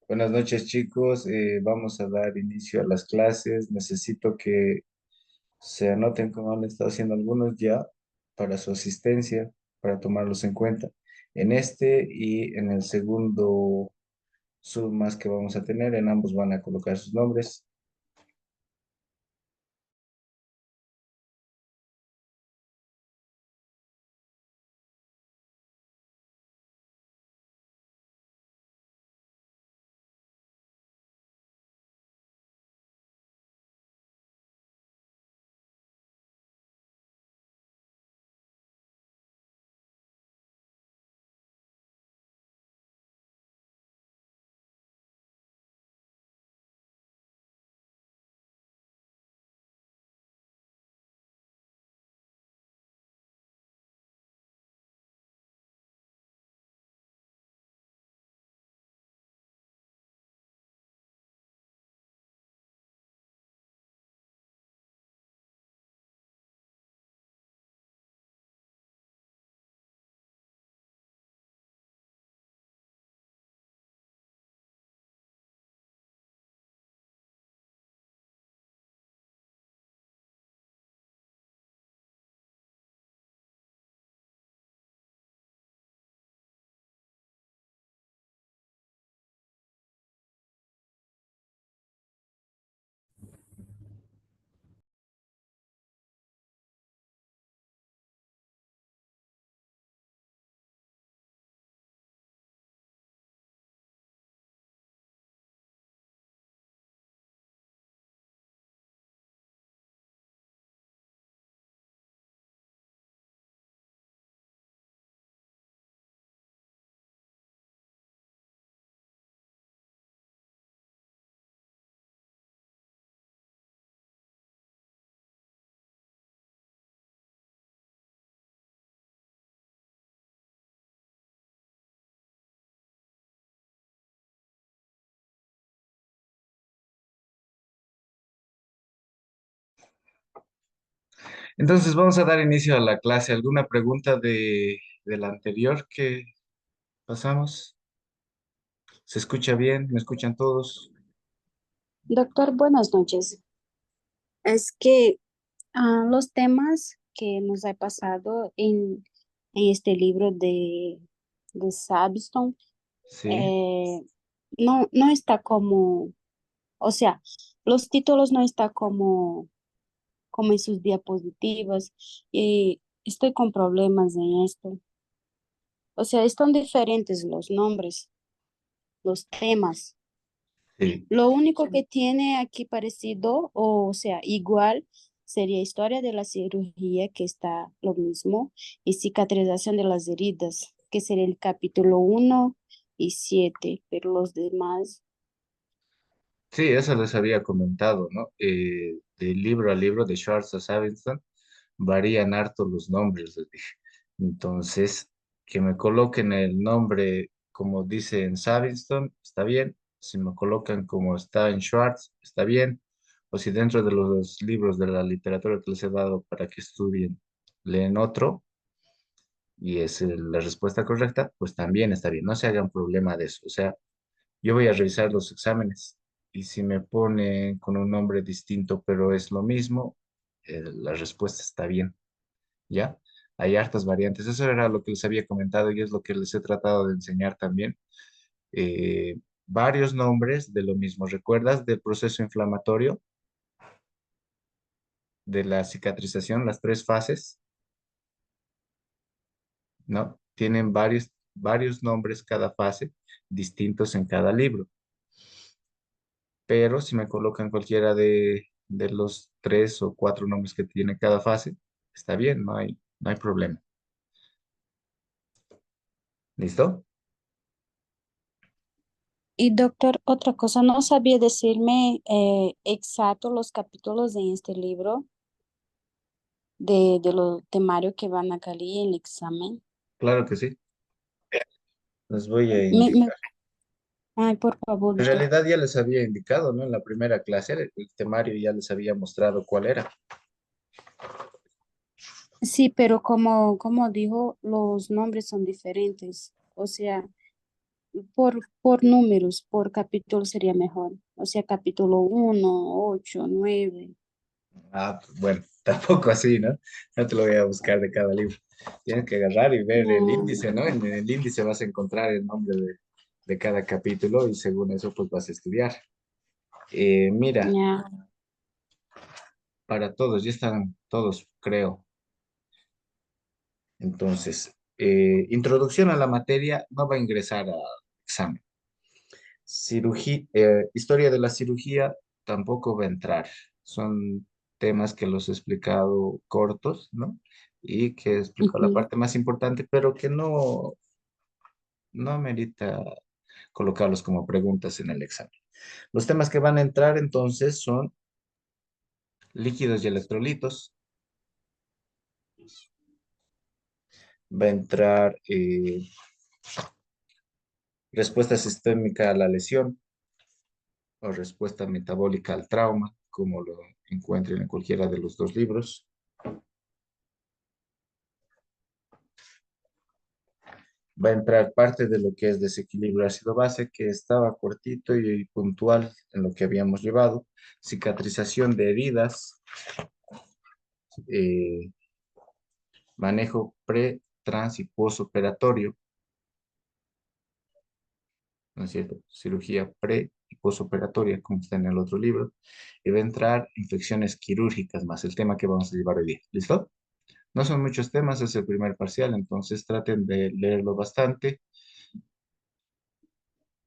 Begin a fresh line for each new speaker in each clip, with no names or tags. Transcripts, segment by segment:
Buenas noches, chicos. Vamos a dar inicio a las clases. Necesito que se anoten como han estado haciendo algunos ya para su asistencia, para tomarlos en cuenta. En este y en el segundo Zoom más que vamos a tener, en ambos van a colocar sus nombres. Entonces vamos a dar inicio a la clase. ¿Alguna pregunta de la anterior que pasamos? ¿Se escucha bien? ¿Me escuchan todos?
Doctor, buenas noches. Es que los temas que nos ha pasado en este libro de Sabston
Sí,
eh, no está como, o sea, los títulos no está como en sus diapositivas y estoy con problemas en esto. O sea, están diferentes los nombres, los temas.
sí.
Lo único que tiene aquí parecido, o sea, igual, sería historia de la cirugía, que está lo mismo, y cicatrización de las heridas, que sería el capítulo 1 y 7, pero los demás,
Sí, eso les había comentado, ¿no? De libro a libro, de Schwartz a Sabinson, varían harto los nombres, les dije. Entonces, que me coloquen el nombre como dice en Sabinson, está bien. Si me colocan como está en Schwartz, está bien. O si dentro de los libros de la literatura que les he dado para que estudien, leen otro y es la respuesta correcta, pues también está bien. No se hagan problema de eso. O sea, yo voy a revisar los exámenes y si me pone con un nombre distinto, pero es lo mismo, la respuesta está bien, ¿ya? Hay hartas variantes. Eso era lo que les había comentado y es lo que les he tratado de enseñar también. Varios nombres de lo mismo. ¿Recuerdas del proceso inflamatorio, de la cicatrización, las tres fases? ¿No? Tienen varios nombres cada fase, distintos en cada libro. Pero si me colocan cualquiera de los tres o cuatro nombres que tiene cada fase, está bien, no hay problema. ¿Listo?
y doctor, otra cosa, no sabía decirme exacto los capítulos de este libro, de los temarios que van a caer en el examen.
Claro que sí. Les voy a
Me, me-
indicar.
ay, por favor,
En
doctor.
realidad ya les había indicado, ¿no? En la primera clase, el temario ya les había mostrado cuál era.
Sí, pero como dijo, los nombres son diferentes. O sea, por números, por capítulo sería mejor. O sea, capítulo 1, 8, 9.
Ah, pues bueno, tampoco así, ¿no? No te lo voy a buscar de cada libro. Tienes que agarrar y ver el
No,
índice, ¿no? En el índice vas a encontrar el nombre de cada capítulo y según eso, pues vas a estudiar. Mira,
ya.
para todos, ya están todos, creo. Entonces, introducción a la materia no va a ingresar al examen. Historia de la cirugía tampoco va a entrar. Son temas que los he explicado cortos, ¿no? Y que he explicado la
Ujú.
parte más importante, pero que no amerita colocarlos como preguntas en el examen. Los temas que van a entrar entonces son líquidos y electrolitos. Va a entrar respuesta sistémica a la lesión o respuesta metabólica al trauma, como lo encuentren en cualquiera de los dos libros. Va a entrar parte de lo que es desequilibrio ácido-base, que estaba cortito y puntual en lo que habíamos llevado. Cicatrización de heridas, eh, manejo pre, trans y posoperatorio, ¿no es cierto? Cirugía pre y posoperatoria, como está en el otro libro. Y va a entrar infecciones quirúrgicas, más el tema que vamos a llevar hoy día. ¿Listo? No son muchos temas, es el primer parcial, entonces traten de leerlo bastante.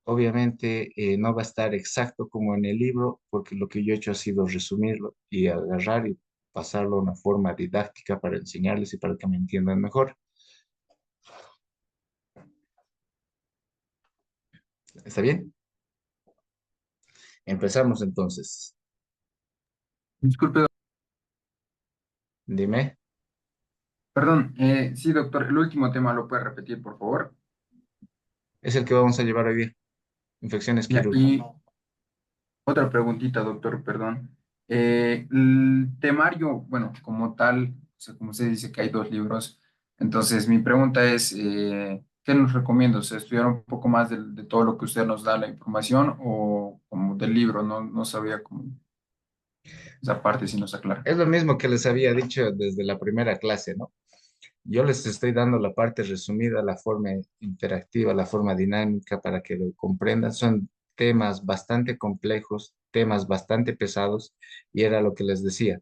Obviamente no va a estar exacto como en el libro, porque lo que yo he hecho ha sido resumirlo y agarrar y pasarlo a una forma didáctica para enseñarles y para que me entiendan mejor. ¿Está bien? Empezamos entonces.
Disculpe,
Dime,
perdón, sí, doctor, el último tema lo puede repetir, por favor.
es el que vamos a llevar hoy día, infecciones
Ya,
quirúrgicas.
y otra preguntita, doctor, perdón. El temario, bueno, como tal, o sea, como usted dice que hay dos libros, entonces mi pregunta es, ¿qué nos recomienda? O sea, ¿estudiar un poco más de todo lo que usted nos da la información o como del libro? No, no sabía cómo esa parte si nos aclara.
Es lo mismo que les había dicho desde la primera clase, ¿no? Yo les estoy dando la parte resumida, la forma interactiva, la forma dinámica para que lo comprendan. Son temas bastante complejos, temas bastante pesados, y era lo que les decía.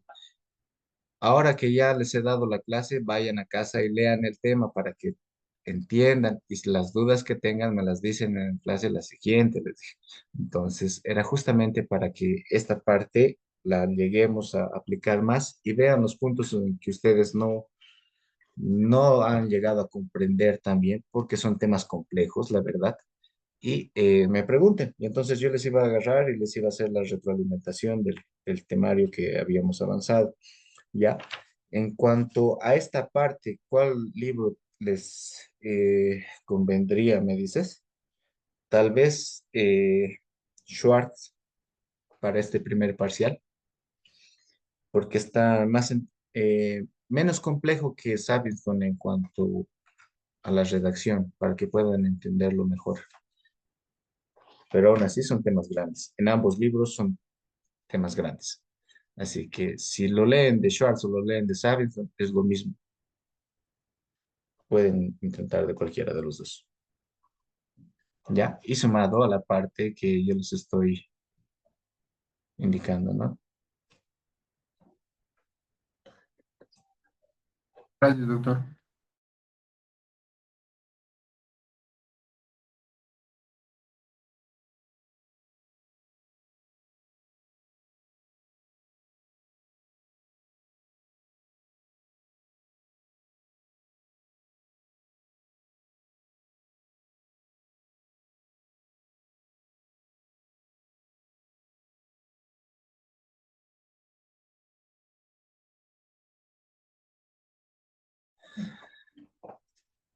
Ahora que ya les he dado la clase, vayan a casa y lean el tema para que entiendan, y si las dudas que tengan me las dicen en clase la siguiente, les dije. Entonces, era justamente para que esta parte la lleguemos a aplicar más y vean los puntos en que ustedes no han llegado a comprender también, porque son temas complejos, la verdad, y me pregunten. Y entonces yo les iba a agarrar y les iba a hacer la retroalimentación del temario que habíamos avanzado. ¿Ya? En cuanto a esta parte, ¿cuál libro les convendría, me dices? Tal vez Schwartz para este primer parcial, porque está menos complejo que Sabinson en cuanto a la redacción, para que puedan entenderlo mejor. Pero aún así son temas grandes. En ambos libros son temas grandes. Así que si lo leen de Schwartz o lo leen de Sabinson, es lo mismo. Pueden intentar de cualquiera de los dos. ¿Ya? Y sumado a la parte que yo les estoy indicando, ¿no?
Gracias, doctor.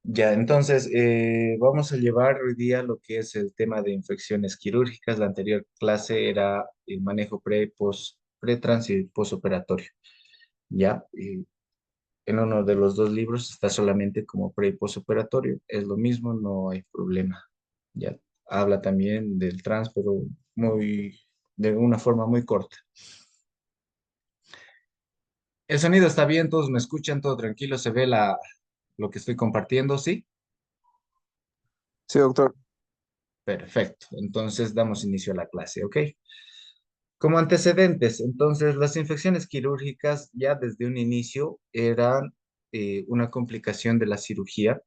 Ya, entonces vamos a llevar hoy día lo que es el tema de infecciones quirúrgicas. La anterior clase era el manejo pre, trans y posoperatorio. Ya, en uno de los dos libros está solamente como pre y posoperatorio. Es lo mismo, no hay problema. Ya, habla también del trans, pero de una forma muy corta. El sonido está bien, todos me escuchan, todo tranquilo, se ve lo que estoy compartiendo, ¿sí?
Sí, doctor.
Perfecto. Entonces damos inicio a la clase, ¿ok? Como antecedentes, entonces las infecciones quirúrgicas ya desde un inicio eran una complicación de la cirugía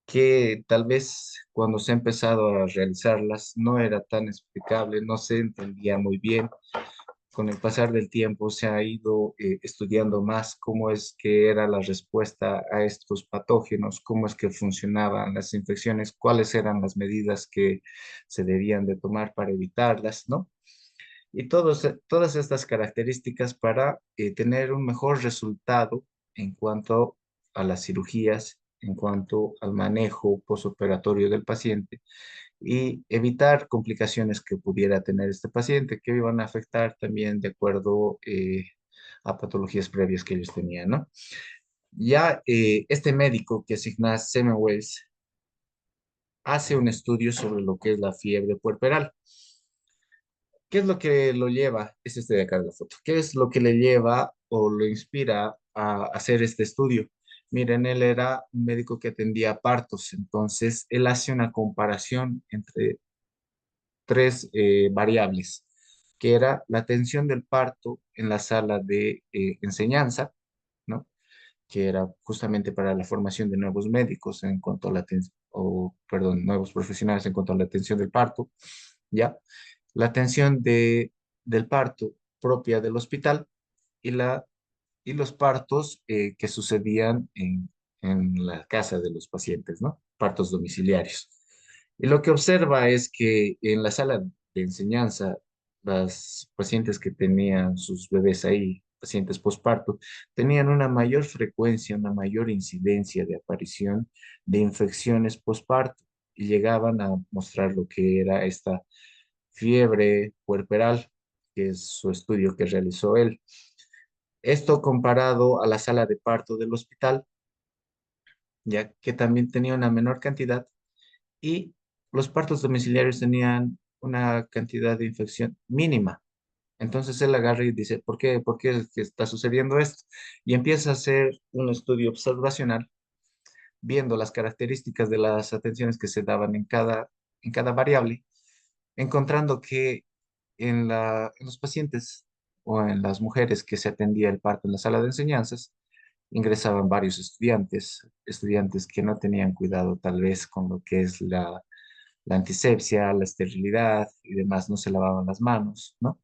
que tal vez cuando se ha empezado a realizarlas no era tan explicable, no se entendía muy bien. Con el pasar del tiempo se ha ido estudiando más cómo es que era la respuesta a estos patógenos, cómo es que funcionaban las infecciones, cuáles eran las medidas que se debían de tomar para evitarlas, ¿no? Y todas estas características para tener un mejor resultado en cuanto a las cirugías, en cuanto al manejo posoperatorio del paciente y evitar complicaciones que pudiera tener este paciente que iban a afectar también de acuerdo a patologías previas que ellos tenían, ¿no? Ya este médico que es Ignaz Semmelweis hace un estudio sobre lo que es la fiebre puerperal. ¿Qué es lo que lo lleva? Es este de acá de la foto. ¿Qué es lo que le lleva o lo inspira a hacer este estudio? Miren, él era un médico que atendía partos, entonces él hace una comparación entre tres variables, que era la atención del parto en la sala de enseñanza, ¿no? Que era justamente para la formación de nuevos médicos en cuanto a la atención, o perdón, nuevos profesionales en cuanto a la atención del parto, ¿ya? La atención del parto propia del hospital y, y los partos que sucedían en la casa de los pacientes, ¿no? Partos domiciliarios. Y lo que observa es que en la sala de enseñanza, las pacientes que tenían sus bebés ahí, pacientes posparto, tenían una mayor frecuencia, una mayor incidencia de aparición de infecciones posparto y llegaban a mostrar lo que era esta fiebre puerperal. que es su estudio que realizó él. Esto comparado a la sala de parto del hospital, ya que también tenía una menor cantidad y los partos domiciliarios tenían una cantidad de infección mínima. Entonces él agarra y dice, ¿por qué es que está sucediendo esto? Y empieza a hacer un estudio observacional viendo las características de las atenciones que se daban en cada variable, encontrando que en los pacientes o en las mujeres que se atendía el parto en la sala de enseñanzas, ingresaban varios estudiantes que no tenían cuidado tal vez con lo que es la antisepsia, la esterilidad y demás, no se lavaban las manos, ¿no?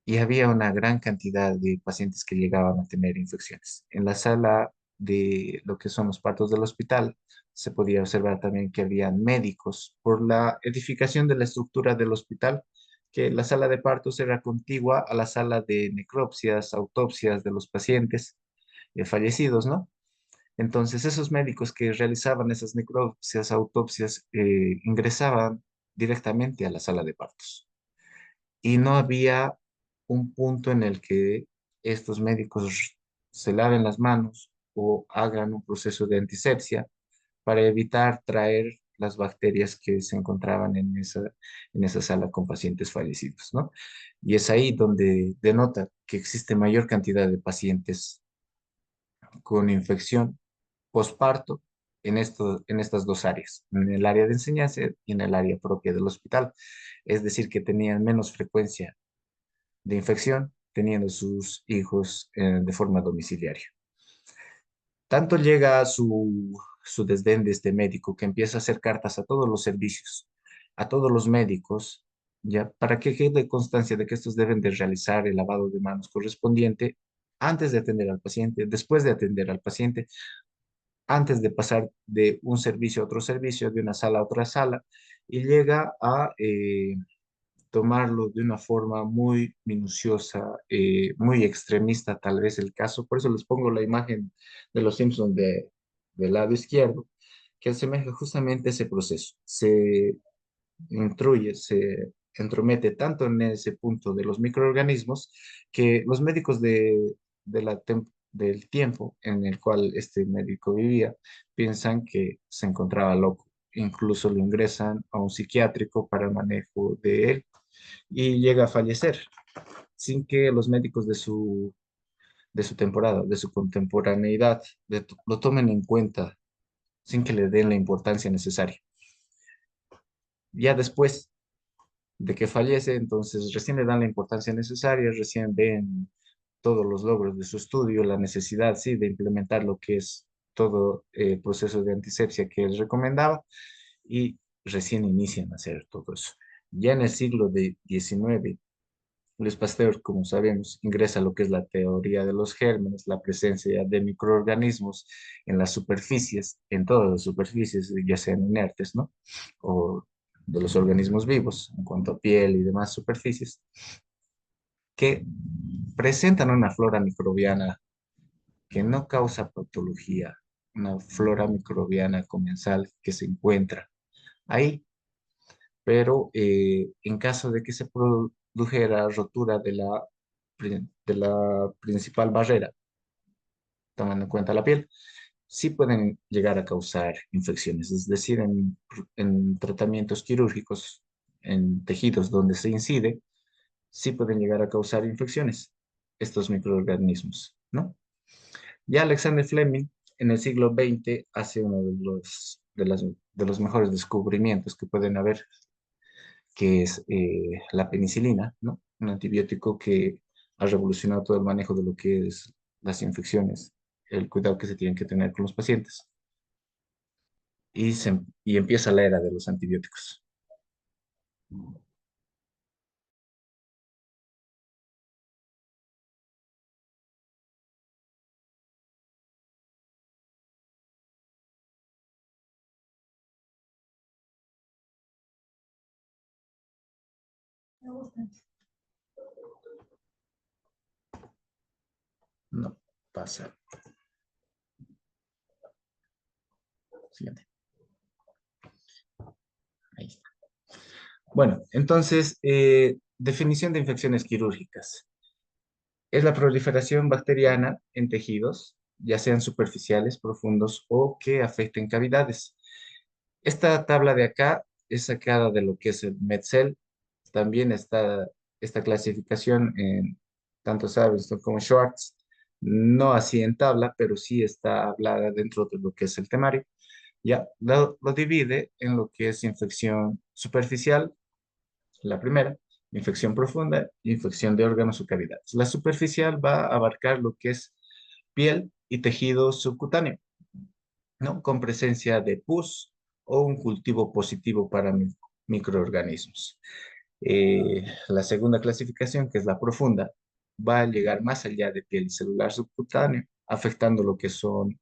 Y había una gran cantidad de pacientes que llegaban a tener infecciones. En la sala de lo que son los partos del hospital, se podía observar también que había médicos por la edificación de la estructura del hospital, que la sala de partos era contigua a la sala de necropsias, autopsias de los pacientes fallecidos, ¿no? Entonces, esos médicos que realizaban esas necropsias, autopsias, ingresaban directamente a la sala de partos y no había un punto en el que estos médicos se laven las manos o hagan un proceso de antisepsia para evitar traer las bacterias que se encontraban en esa sala con pacientes fallecidos, ¿no? Y es ahí donde denota que existe mayor cantidad de pacientes con infección posparto en estas dos áreas, en el área de enseñanza y en el área propia del hospital. Es decir, que tenían menos frecuencia de infección teniendo sus hijos de forma domiciliaria. Tanto llega su desdén de este médico que empieza a hacer cartas a todos los servicios, a todos los médicos, ya para que quede constancia de que estos deben de realizar el lavado de manos correspondiente antes de atender al paciente, después de atender al paciente, antes de pasar de un servicio a otro servicio, de una sala a otra sala, y llega a tomarlo de una forma muy minuciosa, muy extremista tal vez el caso. Por eso les pongo la imagen de los Simpsons del lado izquierdo, que asemeja justamente ese proceso. Se entromete tanto en ese punto de los microorganismos que los médicos del tiempo en el cual este médico vivía piensan que se encontraba loco. Incluso lo ingresan a un psiquiátrico para el manejo de él y llega a fallecer sin que los médicos de su temporada, de su contemporaneidad, lo tomen en cuenta, sin que le den la importancia necesaria. Ya después de que fallece, entonces recién le dan la importancia necesaria, recién ven todos los logros de su estudio, la necesidad, sí, de implementar lo que es todo el proceso de antisepsia que él recomendaba y recién inician a hacer todo eso. Ya en el siglo XIX, Luis Pasteur, como sabemos, ingresa a lo que es la teoría de los gérmenes, la presencia de microorganismos en las superficies, en todas las superficies, ya sean inertes, ¿no? O de los organismos vivos, en cuanto a piel y demás superficies, que presentan una flora microbiana que no causa patología, una flora microbiana comensal que se encuentra ahí, pero en caso de que se produjera rotura de la principal barrera, tomando en cuenta la piel, sí pueden llegar a causar infecciones, es decir, en tratamientos quirúrgicos, en tejidos donde se incide, sí pueden llegar a causar infecciones estos microorganismos, ¿no? Ya Alexander Fleming en el siglo XX hace uno de los mejores descubrimientos que pueden haber, que es la penicilina, ¿no? Un antibiótico que ha revolucionado todo el manejo de lo que es las infecciones, el cuidado que se tienen que tener con los pacientes. Y empieza la era de los antibióticos. No pasa. Siguiente. Ahí está. Bueno, entonces, definición de infecciones quirúrgicas. Es la proliferación bacteriana en tejidos, ya sean superficiales, profundos o que afecten cavidades. Esta tabla de acá es sacada de lo que es el Metzel. También está esta clasificación en tanto Sabinson como Schwartz. No así en tabla, pero sí está hablada dentro de lo que es el temario. Ya lo divide en lo que es infección superficial, la primera, infección profunda, infección de órganos o cavidades. La superficial va a abarcar lo que es piel y tejido subcutáneo, ¿no? Con presencia de pus o un cultivo positivo para microorganismos. La segunda clasificación, que es la profunda, va a llegar más allá de piel y celular subcutáneo, afectando lo que son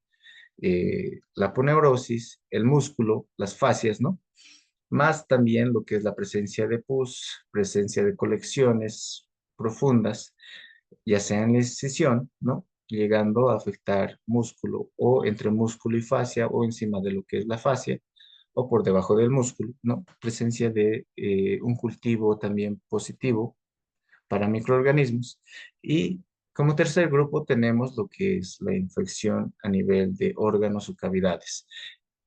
la aponeurosis, el músculo, las fascias, ¿no? Más también lo que es la presencia de pus, presencia de colecciones profundas, ya sea en la incisión, ¿no? Llegando a afectar músculo o entre músculo y fascia o encima de lo que es la fascia o por debajo del músculo, ¿no? Presencia de un cultivo también positivo para microorganismos. Y como tercer grupo tenemos lo que es la infección a nivel de órganos o cavidades.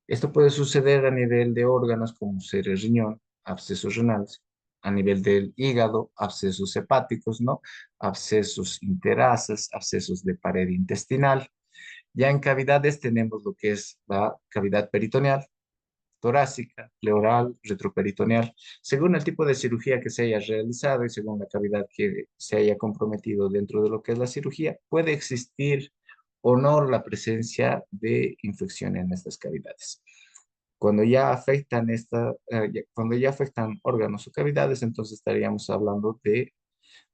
Esto puede suceder a nivel de órganos como ser el riñón, abscesos renales, a nivel del hígado, abscesos hepáticos, ¿no? Abscesos interasas, abscesos de pared intestinal. Ya en cavidades tenemos lo que es la cavidad peritoneal, torácica, pleural, retroperitoneal, según el tipo de cirugía que se haya realizado y según la cavidad que se haya comprometido dentro de lo que es la cirugía, puede existir o no la presencia de infección en estas cavidades. Cuando ya afectan órganos o cavidades, entonces estaríamos hablando de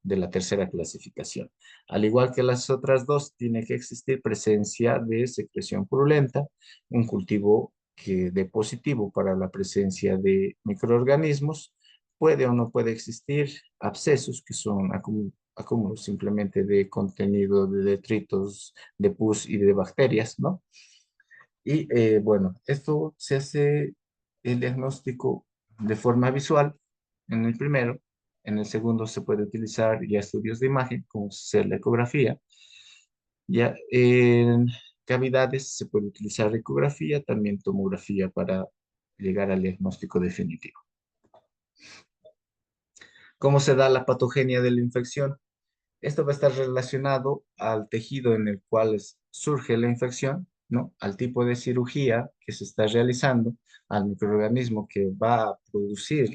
la tercera clasificación. Al igual que las otras dos, tiene que existir presencia de secreción purulenta, un cultivo que dé positivo para la presencia de microorganismos, puede o no puede existir abscesos, que son acúmulos simplemente de contenido de detritos, de pus y de bacterias, ¿no? Y bueno, esto se hace el diagnóstico de forma visual en el primero. En el segundo se puede utilizar ya estudios de imagen, como ser la ecografía. Ya en cavidades se puede utilizar ecografía, también tomografía para llegar al diagnóstico definitivo. ¿Cómo se da la patogenia de la infección? Esto va a estar relacionado al tejido en el cual surge la infección, ¿no? Al tipo de cirugía que se está realizando, al microorganismo que va a producir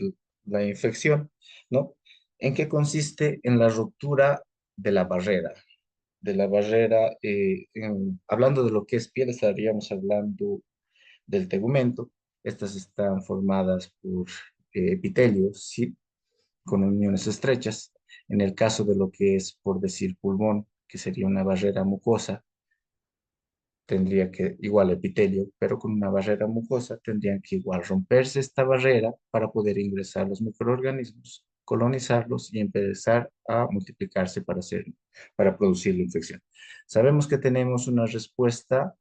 la infección, ¿no? ¿En qué consiste? En la ruptura de la barrera. Hablando de lo que es piel, estaríamos hablando del tegumento. Estas están formadas por epitelios, ¿sí? Con uniones estrechas. En el caso de lo que es, por decir, pulmón, que sería una barrera mucosa, tendría que, igual epitelio, pero con una barrera mucosa, tendrían que igual romperse esta barrera para poder ingresar los microorganismos, colonizarlos y empezar a multiplicarse para producir la infección. Sabemos que tenemos una respuesta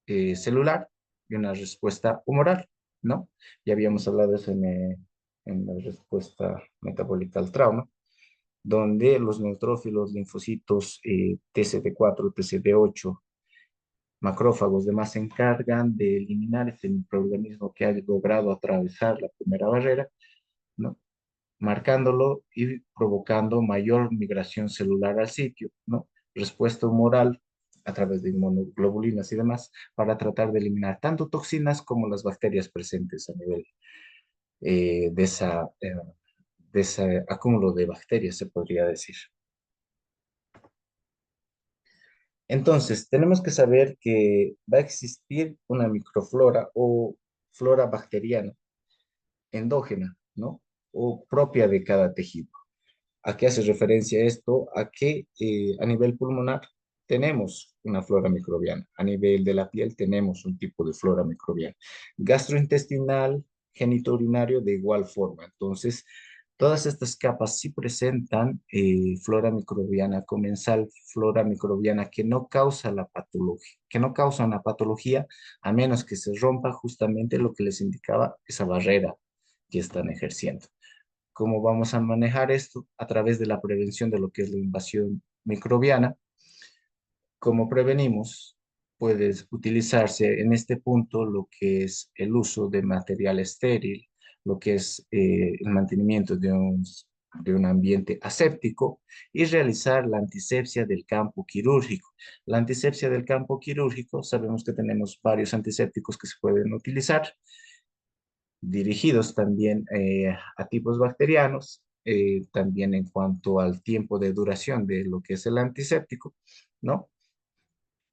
celular y una respuesta humoral, ¿no? Ya habíamos hablado de eso en la respuesta metabólica al trauma, donde los neutrófilos, linfocitos, TCD4, TCD8, macrófagos, demás se encargan de eliminar este microorganismo que ha logrado atravesar la primera barrera, ¿no? Marcándolo y provocando mayor migración celular al sitio, ¿no? Respuesta humoral a través de inmunoglobulinas y demás, para tratar de eliminar tanto toxinas como las bacterias presentes a nivel de de ese acúmulo de bacterias, se podría decir. Entonces, tenemos que saber que va a existir una microflora o flora bacteriana endógena, ¿no? O propia de cada tejido. ¿A qué hace referencia esto? A que a nivel pulmonar tenemos una flora microbiana, a nivel de la piel tenemos un tipo de flora microbiana, gastrointestinal, genitourinario de igual forma. Entonces, todas estas capas sí presentan flora microbiana comensal, flora microbiana que no causa la patología, que no causa una patología a menos que se rompa justamente lo que les indicaba esa barrera que están ejerciendo. ¿Cómo vamos a manejar esto? A través de la prevención de lo que es la invasión microbiana. ¿Cómo prevenimos? Puedes utilizarse en este punto lo que es el uso de material estéril, lo que es el mantenimiento de un ambiente aséptico y realizar la antisepsia del campo quirúrgico. La antisepsia del campo quirúrgico, sabemos que tenemos varios antisépticos que se pueden utilizar, dirigidos también a tipos bacterianos, también en cuanto al tiempo de duración de lo que es el antiséptico, ¿no?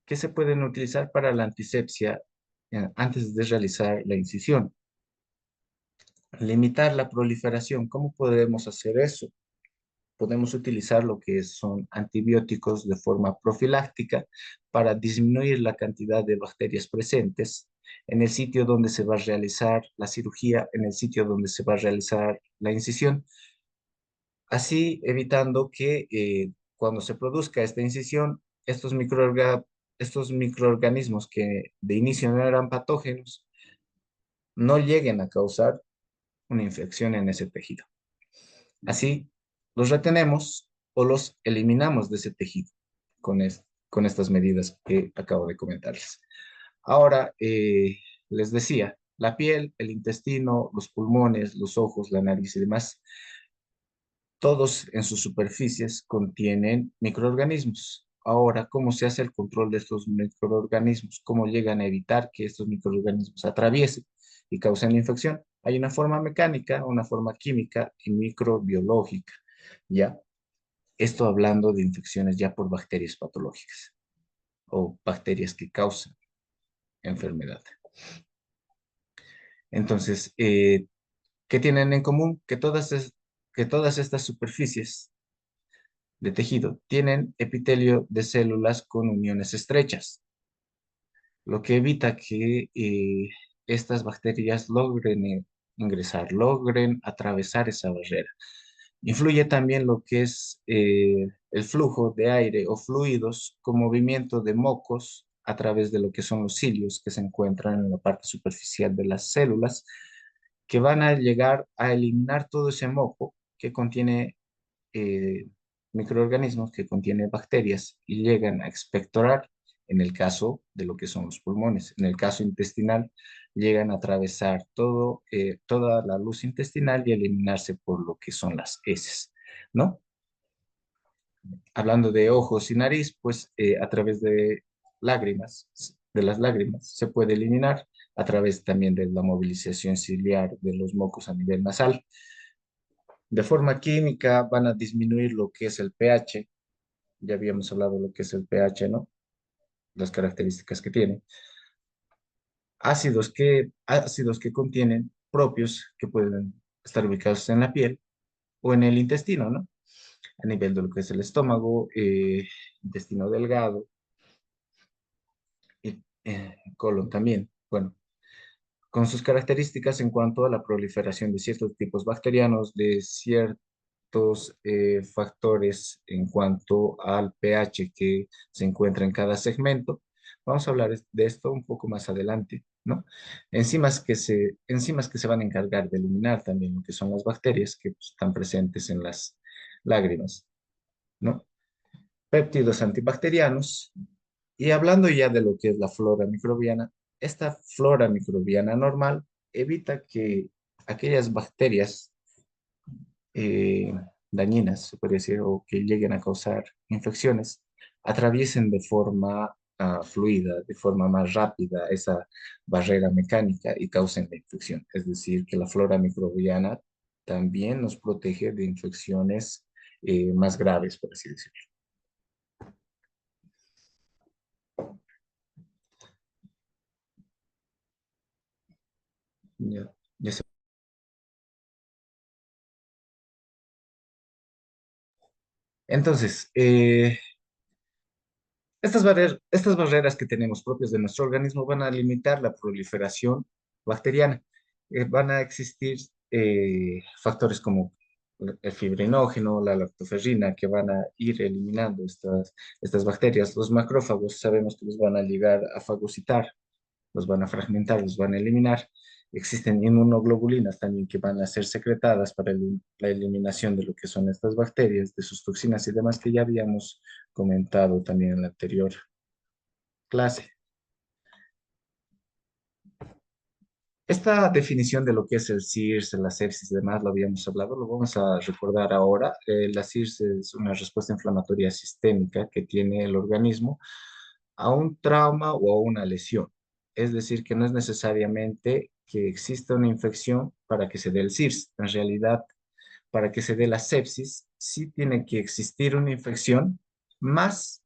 Que se pueden utilizar para la antisepsia antes de realizar la incisión. Limitar la proliferación. ¿Cómo podemos hacer eso? Podemos utilizar lo que son antibióticos de forma profiláctica para disminuir la cantidad de bacterias presentes en el sitio donde se va a realizar la cirugía, en el sitio donde se va a realizar la incisión, así evitando que cuando se produzca esta incisión, estos microorganismos que de inicio no eran patógenos, no lleguen a causar una infección en ese tejido. Así, los retenemos o los eliminamos de ese tejido con estas medidas que acabo de comentarles. Ahora, les decía, la piel, el intestino, los pulmones, los ojos, la nariz y demás, todos en sus superficies contienen microorganismos. Ahora, ¿cómo se hace el control de estos microorganismos? ¿Cómo llegan a evitar que estos microorganismos atraviesen y causen la infección? Hay una forma mecánica, una forma química y microbiológica, ¿ya? Esto hablando de infecciones ya por bacterias patológicas o bacterias que causan enfermedad. Entonces, ¿qué tienen en común? Que todas estas superficies de tejido tienen epitelio de células con uniones estrechas, lo que evita que estas bacterias logren ingresar, logren atravesar esa barrera. Influye también lo que es el flujo de aire o fluidos con movimiento de mocos a través de lo que son los cilios que se encuentran en la parte superficial de las células, que van a llegar a eliminar todo ese moco que contiene eh, microorganismos, que contiene bacterias y llegan a expectorar en el caso de lo que son los pulmones. En el caso intestinal, llegan a atravesar toda la luz intestinal y eliminarse por lo que son las heces, ¿no? Hablando de ojos y nariz, pues a través de las lágrimas, se puede eliminar a través también de la movilización ciliar de los mocos a nivel nasal. De forma química van a disminuir lo que es el pH. Ya habíamos hablado de lo que es el pH, ¿no? Las características que tiene. Ácidos que contienen propios que pueden estar ubicados en la piel o en el intestino, ¿no? A nivel de lo que es el estómago, intestino delgado y colon también. Bueno, con sus características en cuanto a la proliferación de ciertos tipos bacterianos, de ciertos factores en cuanto al pH que se encuentra en cada segmento. Vamos a hablar de esto un poco más adelante, ¿no? Enzimas que se van a encargar de eliminar también lo que son las bacterias que pues, están presentes en las lágrimas, ¿no? Péptidos antibacterianos. Y hablando ya de lo que es la flora microbiana, esta flora microbiana normal evita que aquellas bacterias eh, dañinas, se podría decir, o que lleguen a causar infecciones, atraviesen de forma fluida, de forma más rápida esa barrera mecánica y causen la infección. Es decir, que la flora microbiana también nos protege de infecciones más graves, por así decirlo. Ya, ya se- Entonces, estas barreras que tenemos propias de nuestro organismo van a limitar la proliferación bacteriana. Van a existir factores como el fibrinógeno, la lactoferrina, que van a ir eliminando estas bacterias. Los macrófagos sabemos que los van a llegar a fagocitar, los van a fragmentar, los van a eliminar. Existen inmunoglobulinas también que van a ser secretadas para la eliminación de lo que son estas bacterias, de sus toxinas y demás que ya habíamos comentado también en la anterior clase. Esta definición de lo que es el SIRS, la sepsis y demás, lo habíamos hablado, lo vamos a recordar ahora. La SIRS es una respuesta inflamatoria sistémica que tiene el organismo a un trauma o a una lesión. Es decir, que no es necesariamente que exista una infección para que se dé el SIRS. En realidad, para que se dé la sepsis, sí tiene que existir una infección más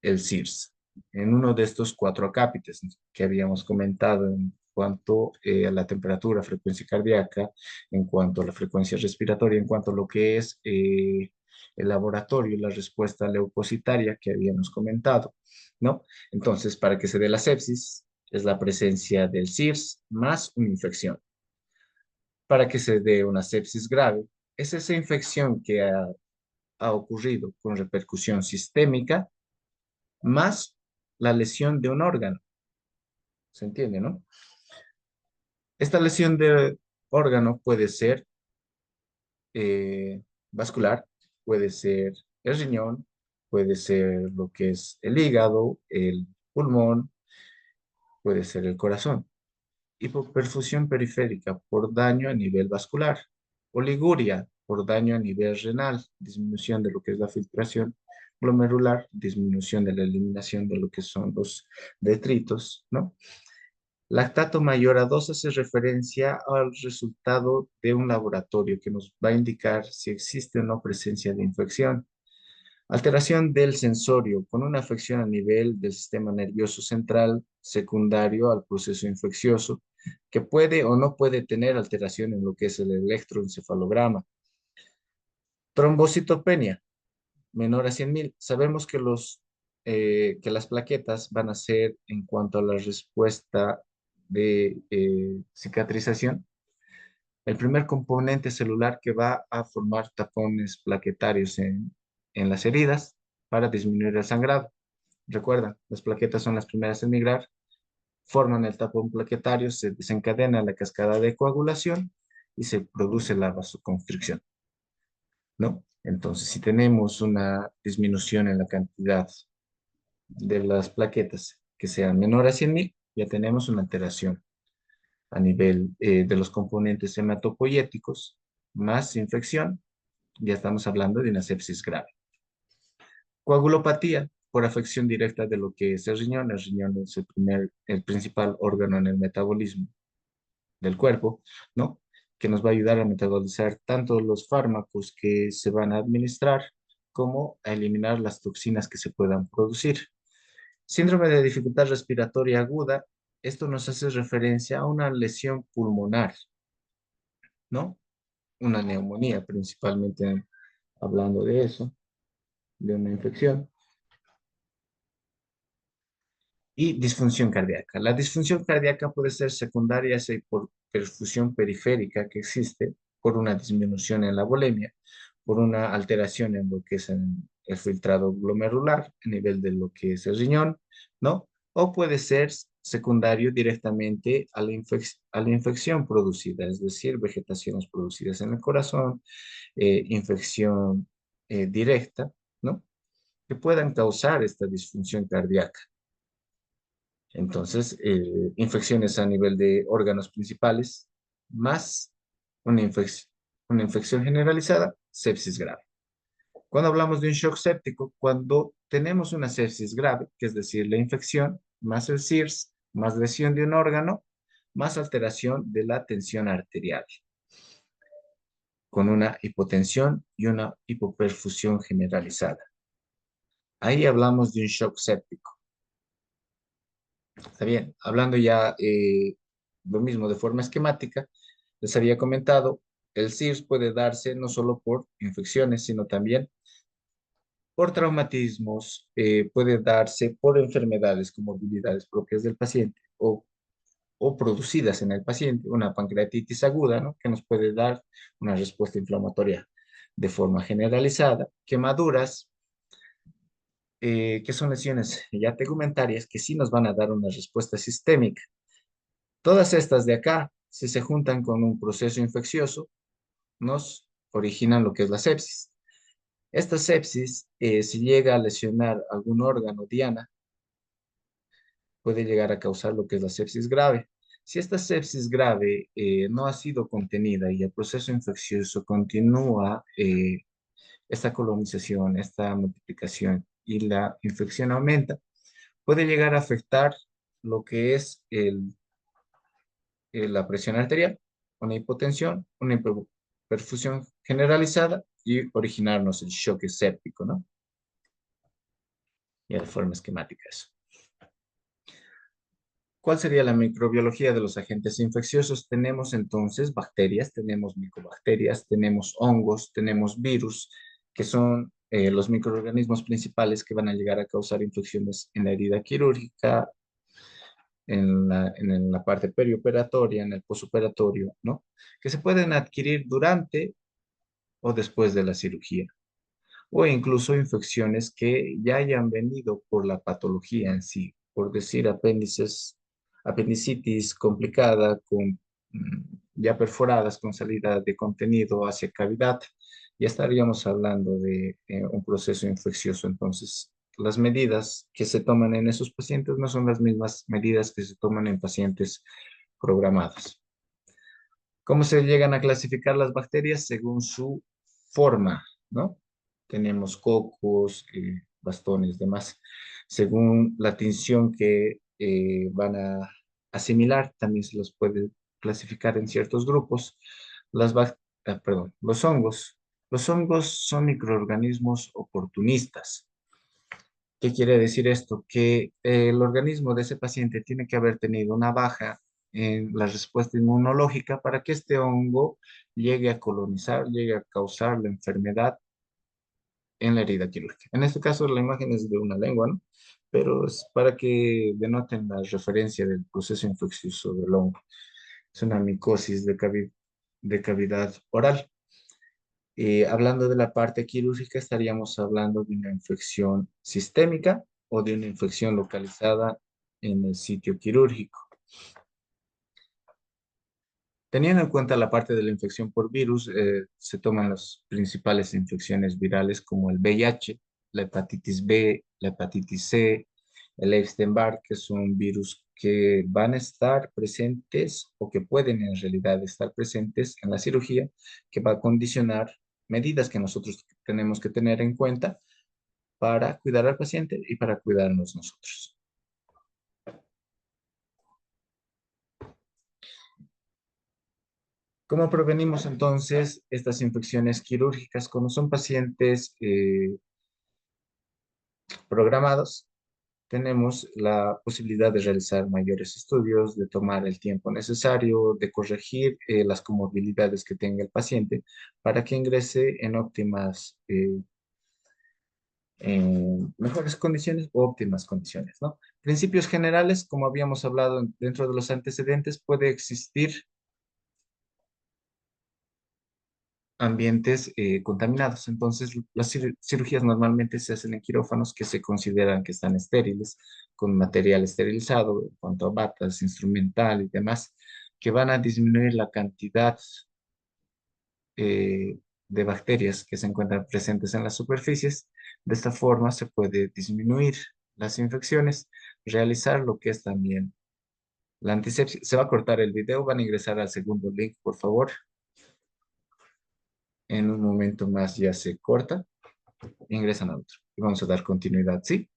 el SIRS, en uno de estos cuatro acápites que habíamos comentado en cuanto a la temperatura, frecuencia cardíaca, en cuanto a la frecuencia respiratoria, en cuanto a lo que es el laboratorio, la respuesta leucocitaria que habíamos comentado, ¿no? Entonces, para que se dé la sepsis, es la presencia del SIRS más una infección. Para que se dé una sepsis grave, es esa infección que ha ocurrido con repercusión sistémica más la lesión de un órgano. ¿Se entiende, no? Esta lesión de órgano puede ser vascular, puede ser el riñón, puede ser lo que es el hígado, el pulmón, puede ser el corazón. Hipoperfusión periférica por daño a nivel vascular. Oliguria por daño a nivel renal, disminución de lo que es la filtración glomerular, disminución de la eliminación de lo que son los detritos, ¿no? Lactato mayor a 2 hace referencia al resultado de un laboratorio que nos va a indicar si existe o no presencia de infección. Alteración del sensorio con una afección a nivel del sistema nervioso central secundario al proceso infeccioso, que puede o no puede tener alteración en lo que es el electroencefalograma. Trombocitopenia menor a 100.000. Sabemos que que las plaquetas van a ser en cuanto a la respuesta de cicatrización, el primer componente celular que va a formar tapones plaquetarios en las heridas para disminuir el sangrado. Recuerda, las plaquetas son las primeras en migrar, forman el tapón plaquetario, se desencadena la cascada de coagulación y se produce la vasoconstricción, ¿no? Entonces, si tenemos una disminución en la cantidad de las plaquetas que sean menor a 100.000, ya tenemos una alteración a nivel de los componentes hematopoyéticos, más infección, ya estamos hablando de una sepsis grave. Coagulopatía por afección directa de lo que es el riñón. El riñón es el principal órgano en el metabolismo del cuerpo, ¿no? Que nos va a ayudar a metabolizar tanto los fármacos que se van a administrar como a eliminar las toxinas que se puedan producir. Síndrome de dificultad respiratoria aguda, esto nos hace referencia a una lesión pulmonar, ¿no? Una neumonía, principalmente hablando de eso, de una infección. Y disfunción cardíaca. La disfunción cardíaca puede ser secundaria si por perfusión periférica que existe, por una disminución en la volemia, por una alteración en lo que es el filtrado glomerular, a nivel de lo que es el riñón, ¿no? O puede ser secundario directamente a a la infección producida, es decir, vegetaciones producidas en el corazón, infección directa, ¿no? Que puedan causar esta disfunción cardíaca. Entonces, infecciones a nivel de órganos principales, más una infección generalizada, sepsis grave. Cuando hablamos de un shock séptico, cuando tenemos una sepsis grave, que es decir, la infección, más el SIRS, más lesión de un órgano, más alteración de la tensión arterial, con una hipotensión y una hipoperfusión generalizada. Ahí hablamos de un shock séptico. Está bien, hablando ya lo mismo de forma esquemática, les había comentado, el SIRS puede darse no solo por infecciones, sino también por traumatismos, puede darse por enfermedades, comorbilidades propias del paciente o producidas en el paciente, una pancreatitis aguda, ¿no? Que nos puede dar una respuesta inflamatoria de forma generalizada, quemaduras, que son lesiones ya tegumentarias que sí nos van a dar una respuesta sistémica. Todas estas de acá si se juntan con un proceso infeccioso, nos originan lo que es la sepsis. Esta sepsis, si llega a lesionar algún órgano diana, puede llegar a causar lo que es la sepsis grave. Si esta sepsis grave no ha sido contenida y el proceso infeccioso continúa, esta colonización, esta multiplicación y la infección aumenta, puede llegar a afectar lo que es la presión arterial, una hipotensión, una hiperperfusión generalizada y originarnos el shock séptico, ¿no? Y de forma esquemática eso. ¿Cuál sería la microbiología de los agentes infecciosos? Tenemos entonces bacterias, tenemos micobacterias, tenemos hongos, tenemos virus, que son los microorganismos principales que van a llegar a causar infecciones en la herida quirúrgica, en la parte perioperatoria, en el posoperatorio, ¿no? Que se pueden adquirir durante o después de la cirugía, o incluso infecciones que ya hayan venido por la patología en sí, por decir apendicitis complicada con ya perforadas con salida de contenido hacia cavidad, ya estaríamos hablando de un proceso infeccioso. Entonces, las medidas que se toman en esos pacientes no son las mismas medidas que se toman en pacientes programados. ¿Cómo se llegan a clasificar las bacterias? Según su forma, ¿no? Tenemos cocos, bastones, demás. Según la tinción que van a asimilar, también se los puede clasificar en ciertos grupos. Los hongos. Los hongos son microorganismos oportunistas. ¿Qué quiere decir esto? Que el organismo de ese paciente tiene que haber tenido una baja en la respuesta inmunológica para que este hongo llegue a colonizar, llegue a causar la enfermedad en la herida quirúrgica. En este caso, la imagen es de una lengua, ¿no? Pero es para que denoten la referencia del proceso infeccioso del hongo. Es una micosis de cavidad oral. Hablando de la parte quirúrgica, estaríamos hablando de una infección sistémica o de una infección localizada en el sitio quirúrgico. Teniendo en cuenta la parte de la infección por virus, se toman las principales infecciones virales como el VIH, la hepatitis B, la hepatitis C, el Epstein-Barr, que son virus que van a estar presentes o que pueden en realidad estar presentes en la cirugía, que va a condicionar medidas que nosotros tenemos que tener en cuenta para cuidar al paciente y para cuidarnos nosotros. ¿Cómo prevenimos entonces estas infecciones quirúrgicas cuando son pacientes programados? Tenemos la posibilidad de realizar mayores estudios, de tomar el tiempo necesario, de corregir las comorbilidades que tenga el paciente para que ingrese en en mejores condiciones o óptimas condiciones, ¿no? Principios generales, como habíamos hablado dentro de los antecedentes, puede existir ambientes contaminados. Entonces, las cirugías normalmente se hacen en quirófanos que se consideran que están estériles, con material esterilizado en cuanto a batas, instrumental y demás, que van a disminuir la cantidad de bacterias que se encuentran presentes en las superficies. De esta forma se puede disminuir las infecciones, realizar lo que es también la antisepsia. Se va a cortar el video, van a ingresar al segundo link, por favor. En un momento más ya se corta. Ingresan a otro. Y vamos a dar continuidad, ¿sí?